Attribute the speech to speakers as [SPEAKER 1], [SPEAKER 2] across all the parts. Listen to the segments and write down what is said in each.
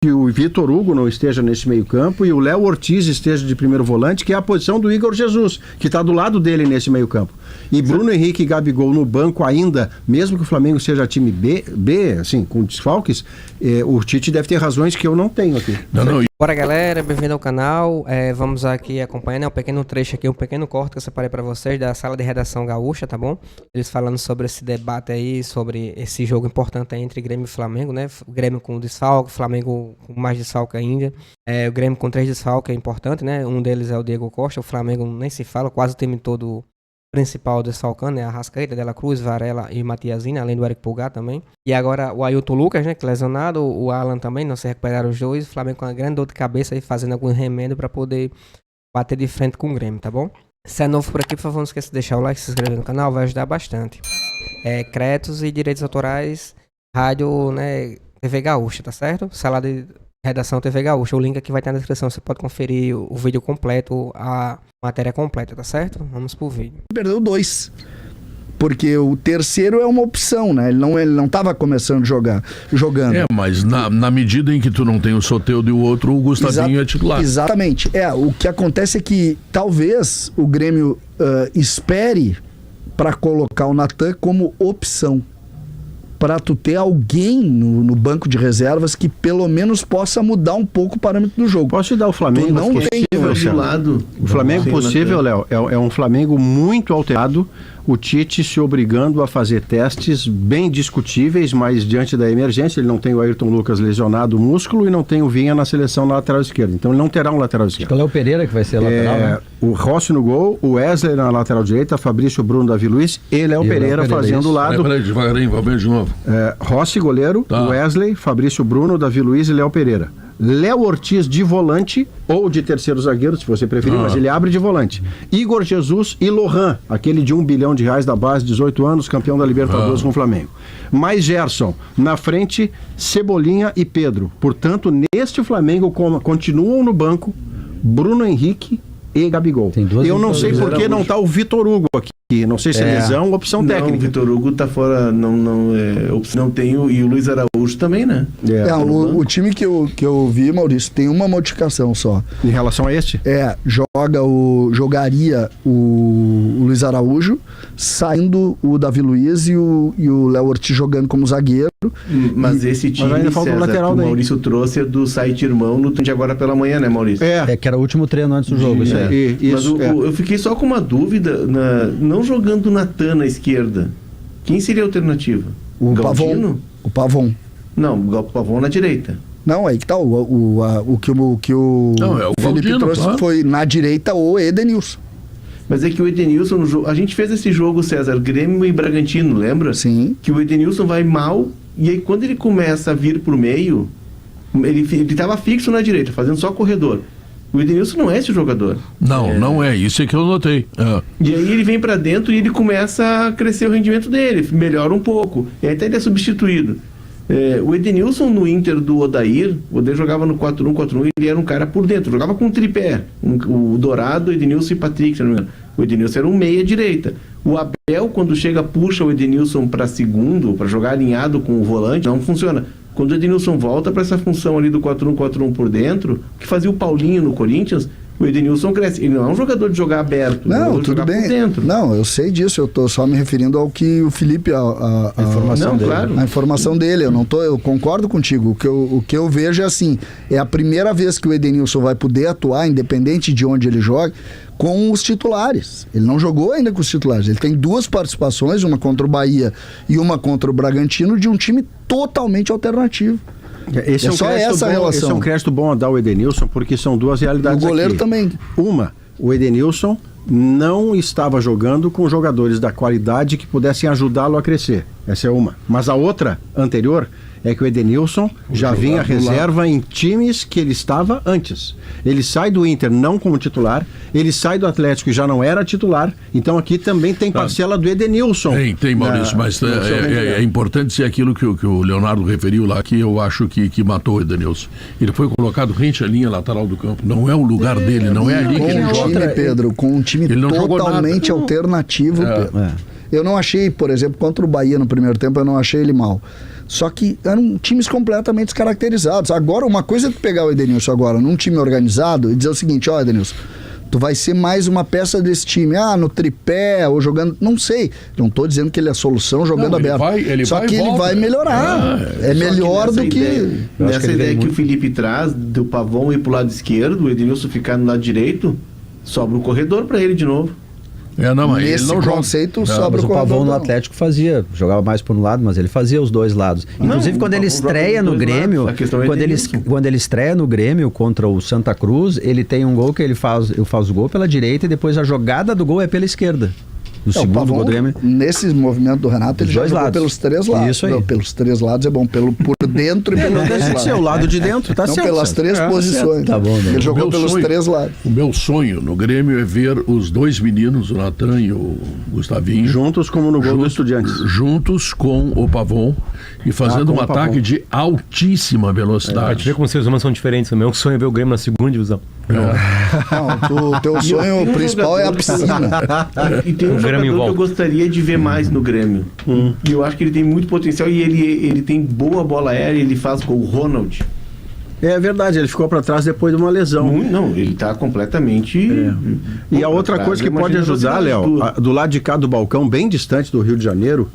[SPEAKER 1] que o Vitor Hugo não esteja nesse meio campo e o Léo Ortiz esteja de primeiro volante, que é a posição do Igor Jesus, que está do lado dele nesse meio campo. E Bruno Henrique e Gabigol no banco ainda, mesmo que o Flamengo seja time B assim, com desfalques, o Tite deve ter razões que eu não tenho aqui.
[SPEAKER 2] Bora, galera, bem-vindo ao canal. Vamos aqui acompanhando um pequeno trecho aqui, um pequeno corte que eu separei para vocês da sala de redação gaúcha, tá bom? Eles falando sobre esse debate aí, sobre esse jogo importante aí entre Grêmio e Flamengo, né? O Grêmio com desfalque, Flamengo com mais desfalque ainda. O Grêmio com 3 desfalques é importante, né? Um deles é o Diego Costa, o Flamengo nem se fala, quase o time todo principal desfalcando, né? Arrascaeta, Dela Cruz, Varela e Matiazinha, além do Eric Pulgar também. E agora o Ailton Lucas, né? Que lesionado, o Alan também, não se recuperaram os dois. O Flamengo com uma grande dor de cabeça aí, fazendo algum remédio para poder bater de frente com o Grêmio, tá bom? Se é novo por aqui, por favor, não esqueça de deixar o like, se inscrever no canal, vai ajudar bastante. Créditos e direitos autorais, rádio, né? TV Gaúcha, tá certo? Sala de redação TV Gaúcha. O link aqui vai estar na descrição. Você pode conferir o vídeo completo, a matéria completa, tá certo? Vamos pro vídeo.
[SPEAKER 3] Perdeu 2. Porque o terceiro é uma opção, né? Ele não estava começando jogando.
[SPEAKER 4] Mas na medida em que tu não tem o Soteldo e o outro, o Gustavinho é titular.
[SPEAKER 3] Exatamente. O que acontece é que talvez o Grêmio espere para colocar o Natan como opção. Para tu ter alguém no banco de reservas que pelo menos possa mudar um pouco o parâmetro do jogo.
[SPEAKER 1] Posso te dar o Flamengo?
[SPEAKER 3] Tu não tem
[SPEAKER 1] de lado. O Flamengo possível, Léo, é um Flamengo muito alterado. O Tite se obrigando a fazer testes bem discutíveis, mas diante da emergência, ele não tem o Ayrton Lucas lesionado o músculo e não tem o Vinha na seleção na lateral esquerda. Então ele não terá um lateral esquerdo.
[SPEAKER 5] Acho que é o Pereira que vai ser lateral, né?
[SPEAKER 1] O Rossi no gol, o Wesley na lateral direita, Fabrício Bruno, Davi Luiz e Léo Pereira fazendo o lado.
[SPEAKER 4] Peraí, devagarinho, vamos ver de novo.
[SPEAKER 1] Rossi, goleiro, Wesley, Fabrício Bruno, Davi Luiz e Léo Pereira. Léo Ortiz de volante ou de terceiro zagueiro, se você preferir, mas ele abre de volante. Igor Jesus e Lohan, aquele de R$1 bilhão da base, 18 anos, campeão da Libertadores com o Flamengo. Mais Gerson, na frente, Cebolinha e Pedro. Portanto, neste Flamengo continuam no banco Bruno Henrique e Gabigol. Eu não sei por que não está o Vitor Hugo aqui. Não sei se é lesão ou opção técnica.
[SPEAKER 6] O Vitor Hugo tá fora, não tem e o Luiz Araújo também, né?
[SPEAKER 3] O time que eu vi, Maurício, tem uma modificação só.
[SPEAKER 1] Em relação a este?
[SPEAKER 3] Jogaria o Luiz Araújo, saindo o Davi Luiz e o Léo Ortiz jogando como zagueiro.
[SPEAKER 6] Mas esse time,
[SPEAKER 1] ainda falta
[SPEAKER 6] César,
[SPEAKER 1] lateral
[SPEAKER 6] que o Maurício trouxe é do site irmão no treino de agora pela manhã, né, Maurício?
[SPEAKER 5] Que era o último treino antes do jogo.
[SPEAKER 6] Mas eu fiquei só com uma dúvida, não jogando o Natan na esquerda, quem seria a alternativa?
[SPEAKER 3] O Pavon. O Pavon.
[SPEAKER 6] Não, o Pavon na direita.
[SPEAKER 3] Não, aí que tá o que o Felipe trouxe foi na direita o Edenilson.
[SPEAKER 6] Mas é que o Edenilson no jogo, a gente fez esse jogo, César, Grêmio e Bragantino, lembra?
[SPEAKER 3] Sim.
[SPEAKER 6] Que o Edenilson vai mal e aí quando ele começa a vir por meio, ele tava fixo na direita, fazendo só corredor. O Edenilson não é esse jogador.
[SPEAKER 4] Não é. Isso é que eu notei.
[SPEAKER 6] E aí ele vem pra dentro e ele começa a crescer o rendimento dele, melhora um pouco. E aí até ele é substituído. O Edenilson no Inter do Odair, o Odair jogava no 4-1-4-1, ele era um cara por dentro, jogava com tripé. O Dourado, Edenilson e Patrick, se não me engano. O Edenilson era um meia-direita. O Abel, quando chega, puxa o Edenilson para segundo, para jogar alinhado com o volante, não funciona. Quando o Edenilson volta para essa função ali do 4-1-4-1 por dentro, que fazia o Paulinho no Corinthians, o Edenilson cresce. Ele não é um jogador de jogar aberto,
[SPEAKER 3] não, tudo bem. Por dentro. Não, eu sei disso, eu tô só me referindo ao que o Felipe, a informação dele. Claro. A informação dele, eu concordo contigo. O que eu vejo é assim, é a primeira vez que o Edenilson vai poder atuar, independente de onde ele joga, com os titulares. Ele não jogou ainda com os titulares. Ele tem 2 participações, uma contra o Bahia e uma contra o Bragantino, de um time totalmente alternativo.
[SPEAKER 1] Esse é um crédito bom a dar ao Edenilson, porque são duas realidades.
[SPEAKER 3] O goleiro também.
[SPEAKER 1] O Edenilson não estava jogando com jogadores da qualidade que pudessem ajudá-lo a crescer. Essa é uma. Mas a outra, anterior, é que o Edenilson já vinha reserva em times que ele estava antes. Ele sai do Inter não como titular, ele sai do Atlético e já não era titular, então aqui também tem parcela do Edenilson.
[SPEAKER 4] Tem, Maurício, mas é importante ser aquilo que o Leonardo referiu lá, que eu acho que matou o Edenilson. Ele foi colocado rente à linha lateral do campo, não é o lugar dele, não é ali que ele joga.
[SPEAKER 3] Pedro, com um time totalmente alternativo. Eu não achei, por exemplo, contra o Bahia no primeiro tempo, eu não achei ele mal. Só que eram times completamente descaracterizados. Agora, uma coisa é tu pegar o Edenilson agora num time organizado e dizer o seguinte: ó, Edenilson, tu vai ser mais uma peça desse time. No tripé, ou jogando... Não sei. Não tô dizendo que ele é a solução jogando aberto. Só que ele vai melhorar. É melhor do que...
[SPEAKER 6] Nessa ideia que o Felipe traz, do Pavão ir pro lado esquerdo, o Edenilson ficar no lado direito, sobra o corredor para ele de novo.
[SPEAKER 3] Nesse ele não conceito sobra o
[SPEAKER 5] Pavão no Atlético jogava mais por um lado, mas ele fazia os dois lados. Inclusive quando ele estreia no Grêmio, quando ele estreia no Grêmio contra o Santa Cruz, ele tem um gol que ele faz o gol pela direita e depois a jogada do gol é pela esquerda. No segundo gol do Grêmio.
[SPEAKER 3] Nesse movimento do Renato, ele já jogou pelos 3 lados.
[SPEAKER 5] Isso aí.
[SPEAKER 3] Não, pelos 3 lados é bom, por dentro e pelos 2 lados.
[SPEAKER 1] O lado de dentro, tá certo.
[SPEAKER 3] Pelas 3 posições.
[SPEAKER 5] Tá bom, né?
[SPEAKER 3] Ele jogou pelos 3 lados.
[SPEAKER 4] O meu sonho no Grêmio é ver os 2 meninos, o Natan e o Gustavinho,
[SPEAKER 1] juntos como no gol do Estudiantes.
[SPEAKER 4] Juntos com o Pavão e fazendo um ataque de altíssima velocidade.
[SPEAKER 7] Pra te ver como os seres humanos são diferentes. O meu sonho é ver o Grêmio na 2ª divisão.
[SPEAKER 3] Não, teu sonho principal é a piscina.
[SPEAKER 6] E tem um jogador que eu gostaria de ver mais no Grêmio. E eu acho que ele tem muito potencial e ele tem boa bola aérea, ele faz gol. O Ronald.
[SPEAKER 1] É verdade, ele ficou para trás depois de uma lesão.
[SPEAKER 6] Não, ele tá completamente...
[SPEAKER 1] E a outra coisa que pode ajudar, Léo, do lado de cá do balcão, bem distante do Rio de Janeiro,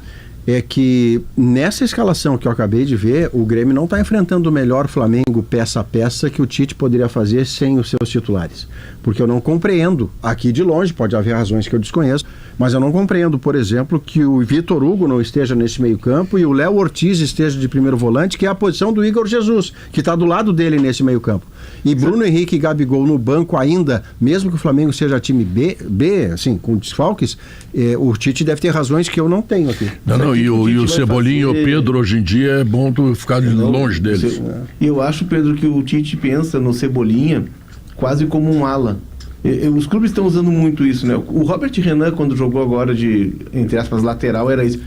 [SPEAKER 1] é que nessa escalação que eu acabei de ver, o Grêmio não está enfrentando o melhor Flamengo peça a peça que o Tite poderia fazer sem os seus titulares. Porque eu não compreendo, aqui de longe, pode haver razões que eu desconheço, mas eu não compreendo, por exemplo, que o Vitor Hugo não esteja nesse meio campo e o Léo Ortiz esteja de primeiro volante, que é a posição do Igor Jesus, que está do lado dele nesse meio campo. E Bruno Henrique e Gabigol no banco ainda, mesmo que o Flamengo seja time B assim, com desfalques, o Tite deve ter razões que eu não tenho aqui.
[SPEAKER 4] E o Cebolinha e o Pedro, hoje em dia, é bom tu ficar longe deles.
[SPEAKER 6] E eu acho, Pedro, que o Tite pensa no Cebolinha quase como um ala. Os clubes estão usando muito isso, né? O Robert Renan, quando jogou agora de, entre aspas, lateral, era isso.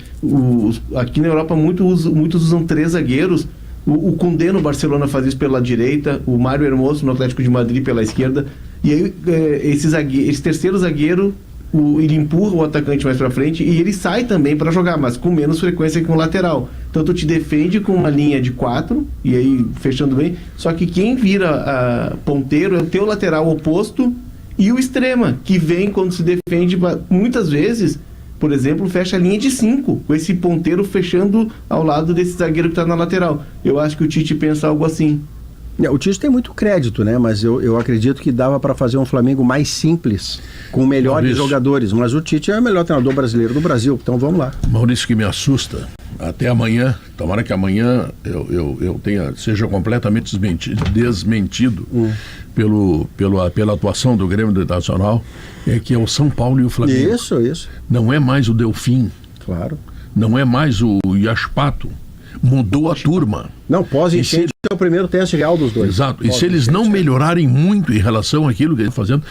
[SPEAKER 6] Aqui na Europa muitos usam 3 zagueiros. O Koundé no Barcelona faz isso pela direita, o Mário Hermoso no Atlético de Madrid pela esquerda. E aí esse terceiro zagueiro, ele empurra o atacante mais pra frente e ele sai também para jogar, mas com menos frequência que um lateral. Então tu te defende com uma linha de 4, e aí fechando bem, só que quem vira ponteiro é o teu lateral oposto e o extrema, que vem quando se defende, muitas vezes, por exemplo, fecha a linha de 5, com esse ponteiro fechando ao lado desse zagueiro que está na lateral. Eu acho que o Tite pensa algo assim.
[SPEAKER 1] O Tite tem muito crédito, né? Mas eu acredito que dava para fazer um Flamengo mais simples, com melhores jogadores. Mas o Tite é o melhor treinador brasileiro do Brasil, então vamos lá.
[SPEAKER 4] Maurício, que me assusta, até amanhã, tomara que amanhã eu seja completamente desmentido pela atuação do Grêmio Nacional, que é o São Paulo e o Flamengo.
[SPEAKER 1] Isso.
[SPEAKER 4] Não é mais o Delfim.
[SPEAKER 1] Claro.
[SPEAKER 4] Não é mais o Yaspato. Mudou a turma.
[SPEAKER 1] Não, pós-incêndio é o primeiro teste real dos dois.
[SPEAKER 4] Exato. E se eles não melhorarem muito em relação àquilo que eles estão fazendo,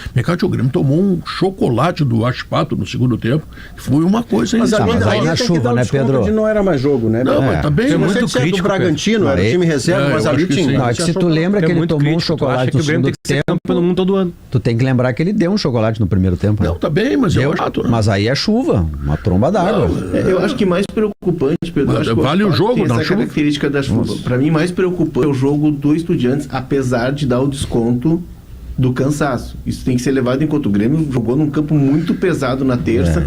[SPEAKER 4] o Grêmio tomou um chocolate do Aspato no segundo tempo, que foi uma coisa...
[SPEAKER 5] Mas aí na chuva, né, Pedro?
[SPEAKER 1] Não era mais jogo, né?
[SPEAKER 4] Não, mas tá bem...
[SPEAKER 7] É muito crítico.
[SPEAKER 1] Do Bragantino, era o time reserva, mas ali tinha...
[SPEAKER 5] Não, é que se tu lembra que ele tomou um chocolate no segundo tempo,
[SPEAKER 7] no mundo todo ano.
[SPEAKER 5] Tu tem que lembrar que ele deu um chocolate no primeiro tempo.
[SPEAKER 4] Não, tá bem, mas
[SPEAKER 5] deu, mas aí é chuva, uma tromba d'água.
[SPEAKER 6] Eu acho que mais preocupante, Pedro...
[SPEAKER 4] Vale o jogo, não chuva.
[SPEAKER 6] Característica da chuva. Para mim, mais preocupante é o jogo do Estudiantes, apesar de dar o desconto do cansaço. Isso tem que ser levado em conta. O Grêmio jogou num campo muito pesado na terça.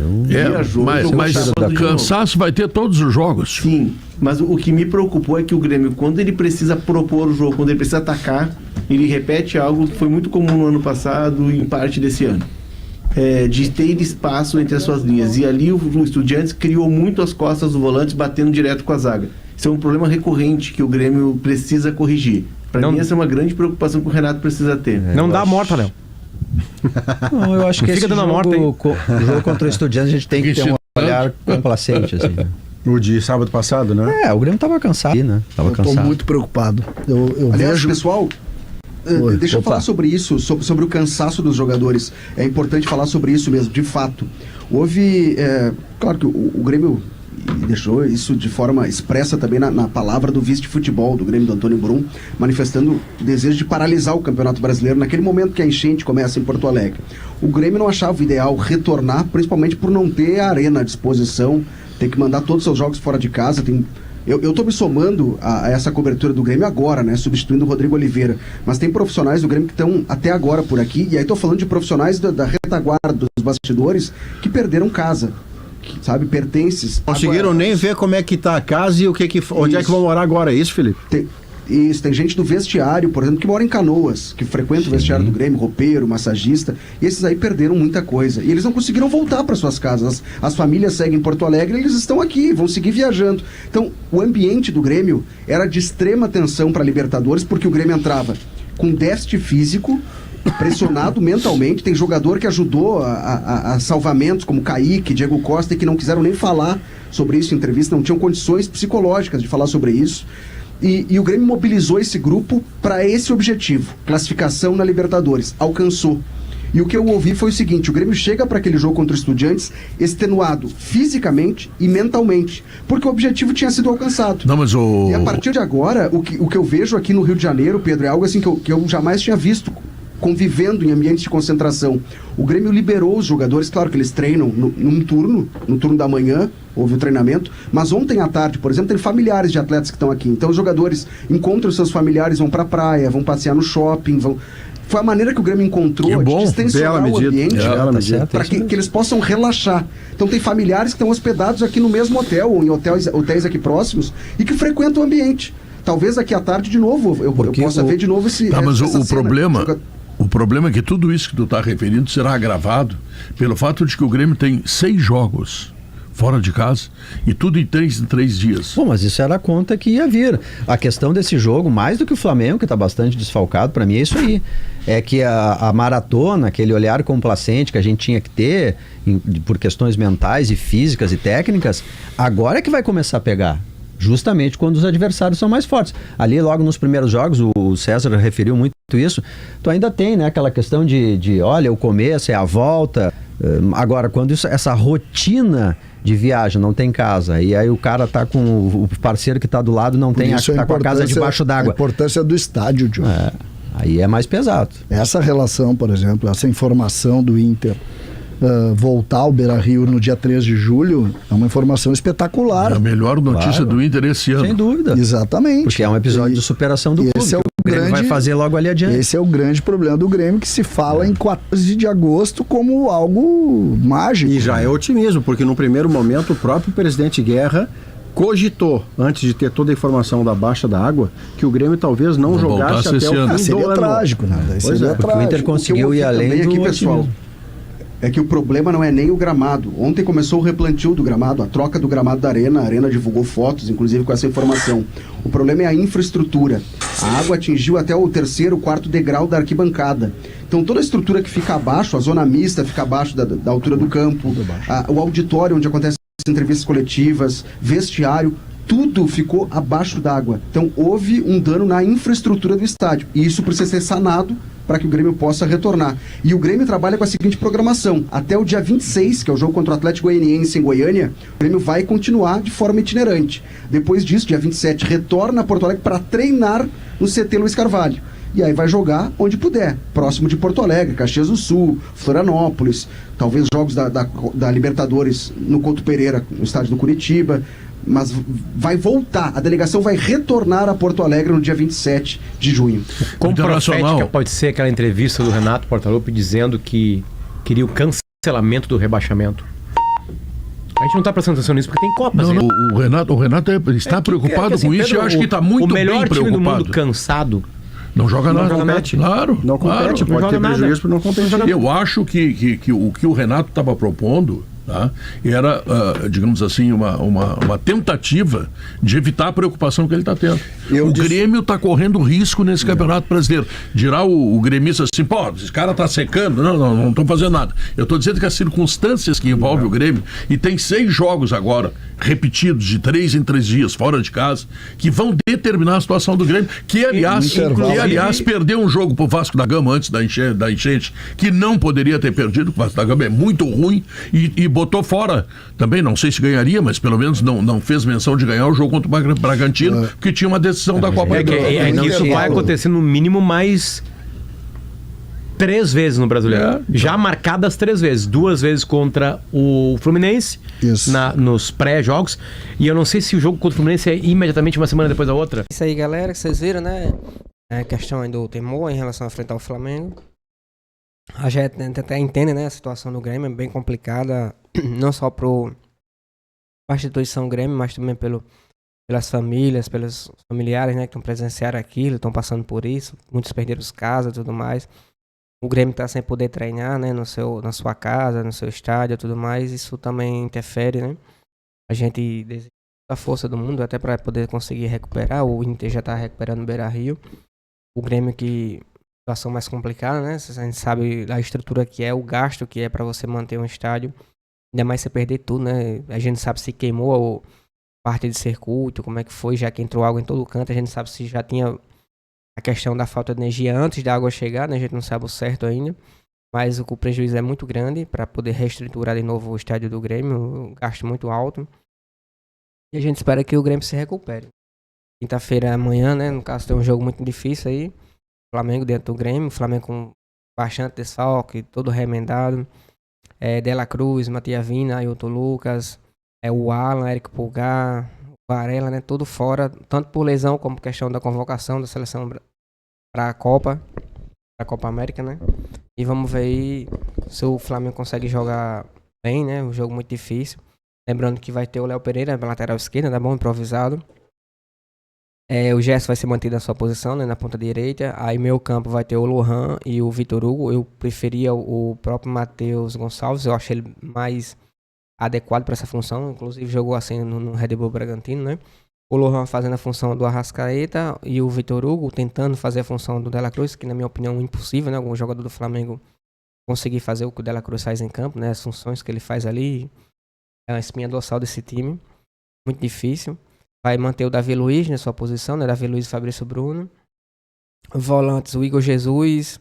[SPEAKER 4] Mas cansaço vai ter todos os jogos.
[SPEAKER 6] Sim, mas o que me preocupou é que o Grêmio, quando ele precisa propor o jogo, quando ele precisa atacar, ele repete algo que foi muito comum no ano passado e em parte desse ano. De ter espaço entre as suas linhas. E ali o Estudiantes criou muito as costas do volante, batendo direto com a zaga. Isso é um problema recorrente que o Grêmio precisa corrigir. Para mim, essa é uma grande preocupação que o Renato precisa ter.
[SPEAKER 7] Não dá a morta, Léo.
[SPEAKER 5] Não, eu acho que esse jogo contra o Estudiantes a gente tem que ter um olhar complacente, assim.
[SPEAKER 1] O de sábado passado, né?
[SPEAKER 5] O Grêmio tava cansado, né?
[SPEAKER 3] Eu tô muito preocupado.
[SPEAKER 8] Aliás, vejo... pessoal... deixa eu falar sobre isso, sobre o cansaço dos jogadores. É importante falar sobre isso mesmo, de fato. Houve... claro que o Grêmio deixou isso de forma expressa também na palavra do vice de futebol do Grêmio, do Antônio Brum, manifestando o desejo de paralisar o Campeonato Brasileiro naquele momento que a enchente começa em Porto Alegre. O Grêmio não achava ideal retornar, principalmente por não ter a arena à disposição, tem que mandar todos os seus jogos fora de casa, tem Eu tô me somando a essa cobertura do Grêmio agora, né? Substituindo o Rodrigo Oliveira. Mas tem profissionais do Grêmio que estão até agora por aqui. E aí tô falando de profissionais da retaguarda, dos bastidores, que perderam casa. Sabe? Pertences.
[SPEAKER 1] Conseguiram nem ver como é que tá a casa e onde é que vão morar agora. É isso, Felipe?
[SPEAKER 8] Tem gente do vestiário, por exemplo, que mora em Canoas, que frequenta o vestiário do Grêmio, roupeiro, massagista, e esses aí perderam muita coisa. E eles não conseguiram voltar para suas casas. As famílias seguem em Porto Alegre e eles estão aqui, vão seguir viajando. Então, o ambiente do Grêmio era de extrema tensão para a Libertadores, porque o Grêmio entrava com déficit físico, pressionado mentalmente. Tem jogador que ajudou a salvamentos, como Kaique, Diego Costa, e que não quiseram nem falar sobre isso em entrevista, não tinham condições psicológicas de falar sobre isso. E o Grêmio mobilizou esse grupo para esse objetivo, classificação na Libertadores. Alcançou. E o que eu ouvi foi o seguinte: o Grêmio chega para aquele jogo contra o Estudiantes extenuado fisicamente e mentalmente, porque o objetivo tinha sido alcançado.
[SPEAKER 4] Não, mas
[SPEAKER 8] E a partir de agora, o que eu vejo aqui no Rio de Janeiro, Pedro, é algo assim que eu jamais tinha visto convivendo em ambientes de concentração. O Grêmio liberou os jogadores, claro que eles treinam no turno da manhã, houve o treinamento, mas ontem à tarde, por exemplo, tem familiares de atletas que estão aqui. Então os jogadores encontram seus familiares, vão pra praia, vão passear no shopping, Foi a maneira que o Grêmio encontrou de distensionar o ambiente para que eles possam relaxar. Então tem familiares que estão hospedados aqui no mesmo hotel, ou em hotéis aqui próximos, e que frequentam o ambiente. Talvez aqui à tarde, de novo, eu possa ver de novo esse...
[SPEAKER 4] Tá, mas o problema é que tudo isso que tu está referindo será agravado pelo fato de que o Grêmio tem 6 jogos fora de casa e tudo em 3 dias.
[SPEAKER 5] Bom, mas isso era a conta que ia vir. A questão desse jogo, mais do que o Flamengo, que está bastante desfalcado, para mim é isso aí. É que a maratona, aquele olhar complacente que a gente tinha que ter por questões mentais e físicas e técnicas, agora é que vai começar a pegar. Justamente quando os adversários são mais fortes. Ali, logo nos primeiros jogos, o César referiu muito isso, tu ainda tem, né, aquela questão de olha, o começo é a volta. Agora, quando essa rotina de viagem, não tem casa, e aí o cara tá com o parceiro que tá do lado, não tem, tá com a casa debaixo d'água.
[SPEAKER 3] A importância do estádio, John.
[SPEAKER 5] Aí é mais pesado.
[SPEAKER 3] Essa relação, por exemplo, essa informação do Inter voltar ao Beira-Rio no dia 3 de julho é uma informação espetacular.
[SPEAKER 4] É a melhor notícia do Inter esse ano.
[SPEAKER 5] Sem dúvida.
[SPEAKER 3] Exatamente.
[SPEAKER 5] Porque é um episódio de superação do clube.
[SPEAKER 3] Esse é o
[SPEAKER 5] Grêmio vai fazer logo ali adiante.
[SPEAKER 3] Esse é o grande problema do Grêmio, que se fala em 14 de agosto como algo mágico.
[SPEAKER 1] E já é otimismo, porque no primeiro momento o próprio presidente Guerra cogitou, antes de ter toda a informação da baixa da água, que o Grêmio talvez não jogasse até o fim
[SPEAKER 3] seria do trágico,
[SPEAKER 1] ano.
[SPEAKER 3] Né? Seria trágico.
[SPEAKER 5] O Inter conseguiu ir além do
[SPEAKER 8] pessoal. É que o problema não é nem o gramado. Ontem começou o replantio do gramado, a troca do gramado da Arena. A Arena divulgou fotos, inclusive, com essa informação. O problema é a infraestrutura. A água atingiu até o 3º, 4º degrau da arquibancada. Então toda a estrutura que fica abaixo, a zona mista fica abaixo da altura do campo, o auditório onde acontecem as entrevistas coletivas, vestiário, tudo ficou abaixo d'água. Então houve um dano na infraestrutura do estádio. E isso precisa ser sanado para que o Grêmio possa retornar. E o Grêmio trabalha com a seguinte programação: até o dia 26, que é o jogo contra o Atlético Goianiense em Goiânia, o Grêmio vai continuar de forma itinerante. Depois disso, dia 27, retorna a Porto Alegre para treinar no CT Luiz Carvalho. E aí vai jogar onde puder, próximo de Porto Alegre, Caxias do Sul, Florianópolis, talvez jogos da Libertadores no Couto Pereira, no estádio do Curitiba. Mas vai voltar, a delegação vai retornar a Porto Alegre no dia 27 de junho.
[SPEAKER 7] Como profética pode ser aquela entrevista do Renato Portaluppi dizendo que queria o cancelamento do rebaixamento? A gente não está prestando atenção nisso porque tem Copas.
[SPEAKER 4] Não, o Renato está preocupado com isso, Pedro, eu acho que está muito bem preocupado.
[SPEAKER 7] O melhor time do mundo cansado
[SPEAKER 4] não joga nada.
[SPEAKER 1] Não compete.
[SPEAKER 4] Claro.
[SPEAKER 1] Não compete, pode ter prejuízo por não competir.
[SPEAKER 4] Eu acho que o que o Renato estava propondo, tá, era, digamos assim, uma tentativa de evitar a preocupação que ele está tendo. Grêmio está correndo risco nesse Campeonato Brasileiro. Dirá o gremista assim, pô, esse cara está secando. Não estou fazendo nada. Eu estou dizendo que as circunstâncias que envolvem o Grêmio, e tem 6 jogos agora, repetidos de 3 em 3 dias, fora de casa, que vão determinar a situação do Grêmio, que aliás perdeu um jogo pro Vasco da Gama antes da enchente, que não poderia ter perdido, o Vasco da Gama é muito ruim, e botou fora, também não sei se ganharia, mas pelo menos não fez menção de ganhar o jogo contra o Bragantino, porque tinha uma decisão da Copa do Brasil.
[SPEAKER 7] Isso vai acontecer no mínimo mais 3 vezes no Brasileiro. Já marcadas 3 vezes. 2 vezes contra o Fluminense, nos pré-jogos. E eu não sei se o jogo contra o Fluminense é imediatamente uma semana depois da outra.
[SPEAKER 2] Isso aí, galera, que vocês viram, né? A questão aí do temor em relação a enfrentar o Flamengo. A gente até entende, né? A situação do Grêmio é bem complicada. Não só para a instituição Grêmio, mas também pelas famílias, pelos familiares, né, que estão presenciando aquilo, estão passando por isso. Muitos perderam as e tudo mais. O Grêmio está sem poder treinar, né, na sua casa, no seu estádio e tudo mais. Isso também interfere, né? A gente deseja a força do mundo até para poder conseguir recuperar. O Inter já está recuperando o Beira-Rio. O Grêmio que situação mais complicada, né? A gente sabe a estrutura que é, o gasto que é para você manter um estádio. Ainda mais você perder tudo, né? A gente sabe se queimou parte de circuito, como é que foi, já que entrou água em todo canto. A gente sabe se já tinha a questão da falta de energia antes da água chegar, né? A gente não sabe o certo ainda. Mas o prejuízo é muito grande para poder reestruturar de novo o estádio do Grêmio. Um gasto muito alto. E a gente espera que o Grêmio se recupere. Quinta-feira amanhã, né? No caso, tem um jogo muito difícil aí. Flamengo dentro do Grêmio. Flamengo com bastante desfalque, todo remendado. Dela Cruz, Matias Vina, Ailton Lucas, o Alan, Érico Pulgar, o Varela, né? Tudo fora, tanto por lesão como por questão da convocação da seleção para a Copa América, né? E vamos ver aí se o Flamengo consegue jogar bem, né? Um jogo muito difícil. Lembrando que vai ter o Léo Pereira na lateral esquerda, tá bom? Improvisado. O Gerson vai ser mantido na sua posição, né, na ponta direita. Aí meio campo vai ter o Lohan e o Vitor Hugo. Eu preferia o próprio Matheus Gonçalves. Eu achei ele mais adequado para essa função. Inclusive jogou assim no Red Bull Bragantino, né? O Lohan fazendo a função do Arrascaeta e o Vitor Hugo tentando fazer a função do Dela Cruz, que na minha opinião é impossível, né? Algum jogador do Flamengo conseguir fazer o que o Dela Cruz faz em campo, né? As funções que ele faz ali. É uma espinha dorsal desse time. Muito difícil. Vai manter o Davi Luiz na sua posição, né? Davi Luiz e Fabrício Bruno. Volantes, o Igor Jesus.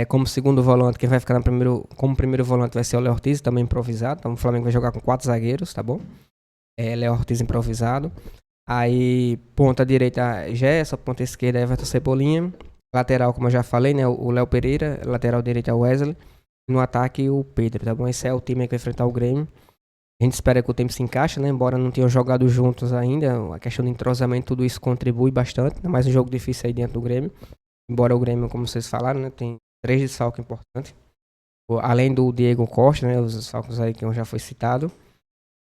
[SPEAKER 2] Como segundo volante, quem vai ficar como primeiro volante vai ser o Léo Ortiz, também improvisado. Então o Flamengo vai jogar com 4 zagueiros, tá bom? Léo Ortiz improvisado. Aí, ponta direita, Gerson. Ponta esquerda, Everton Cebolinha. Lateral, como eu já falei, né? O Léo Pereira. Lateral direita, o Wesley. No ataque, o Pedro, tá bom? Esse é o time que vai enfrentar o Grêmio. A gente espera que o tempo se encaixe, né? Embora não tenham jogado juntos ainda, a questão do entrosamento, tudo isso contribui bastante. Ainda mais um jogo difícil aí dentro do Grêmio. Embora o Grêmio, como vocês falaram, né? Tem 3 desfalques importantes. Além do Diego Costa, né? Os desfalques aí que já foi citado.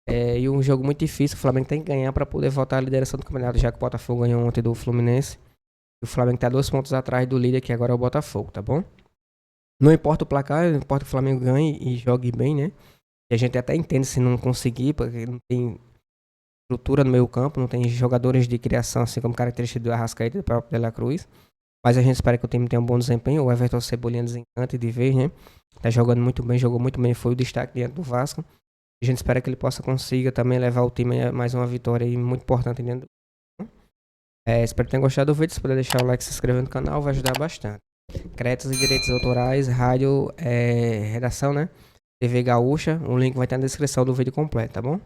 [SPEAKER 2] E um jogo muito difícil. O Flamengo tem que ganhar para poder voltar à liderança do campeonato, já que o Botafogo ganhou ontem do Fluminense. E o Flamengo tá 2 pontos atrás do líder, que agora é o Botafogo, tá bom? Não importa o placar, não importa que o Flamengo ganhe e jogue bem, né? E a gente até entende se não conseguir, porque não tem estrutura no meio campo, não tem jogadores de criação, assim como característica do Arrascaeta e do próprio Dela Cruz. Mas a gente espera que o time tenha um bom desempenho. O Everton Cebolinha desencante de vez, né? Tá jogando muito bem, jogou muito bem, foi o destaque diante do Vasco. A gente espera que ele consiga também levar o time a mais uma vitória aí, muito importante dentro do... Espero que tenham gostado do vídeo. Se puder deixar o like e se inscrever no canal, vai ajudar bastante. Créditos e direitos autorais, rádio, redação, né? TV Gaúcha, o link vai estar na descrição do vídeo completo, tá bom?